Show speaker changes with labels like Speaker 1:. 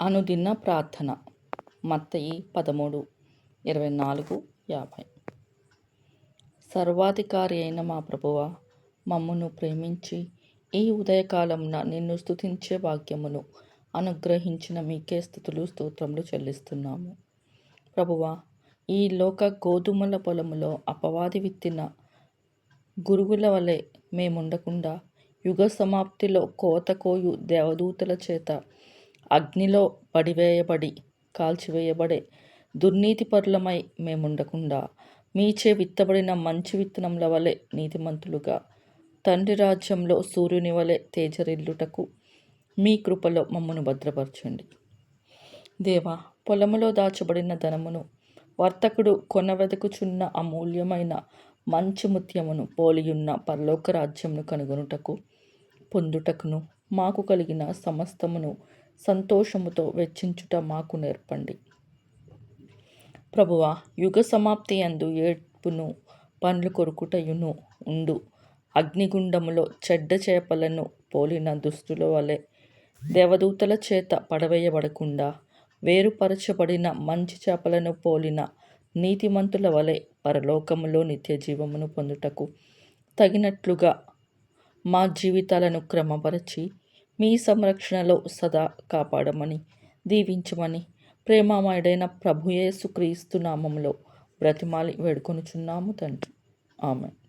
Speaker 1: అనుదిన ప్రార్థన మత్తయి 13:24-50. సర్వాధికారి అయిన మా ప్రభువా, మమ్మును ప్రేమించి ఈ ఉదయకాలమున నిన్ను స్తుతించే భాగ్యమును అనుగ్రహించిన మీకే స్తుతులు స్తోత్రములు చెల్లిస్తున్నాము. ప్రభువా, ఈ లోక గోధుమల పొలములో అపవాది విత్తిన గురుగుల వలె మేముండకుండా యుగ సమాప్తిలో కోతకోయు దేవదూతల చేత అగ్నిలో పడివేయబడి కాల్చివేయబడే దుర్నీతిపరులమై మేముండకుండా మీచే విత్తబడిన మంచి విత్తనముల వలె నీతిమంతులుగా తండ్రి రాజ్యంలో సూర్యుని వలె తేజరిల్లుటకు మీ కృపలో మమ్మను భద్రపరచండి. దేవా, పొలములో దాచబడిన ధనమును వర్తకుడు కొనవెదకుచున్న అమూల్యమైన మంచి ముత్యమును పోలియున్న పరలోక రాజ్యమును కనుగొనుటకు పొందుటకును మాకు కలిగిన సమస్తమును సంతోషముతో వెచ్చించుట మాకు నేర్పండి. ప్రభువా, యుగ సమాప్తి యందు ఏడ్పును పండ్లు కొరుకుటయును ఉండు అగ్నిగుండములో చెడ్డ చేపలను పోలిన దుష్టుల వలె దేవదూతల చేత పడవేయబడకుండా వేరుపరచబడిన మంచి చేపలను పోలిన నీతిమంతుల వలె పరలోకములో నిత్య జీవమును పొందుటకు తగినట్లుగా మా జీవితాలను క్రమపరచి మీ సంరక్షణలో సదా కాపాడమని దీవించమని ప్రేమమయుడైన ప్రభు యేసు క్రీస్తు నామములో బ్రతిమాలి వేడుకొనుచున్నాము తండ్రి. ఆమేన్.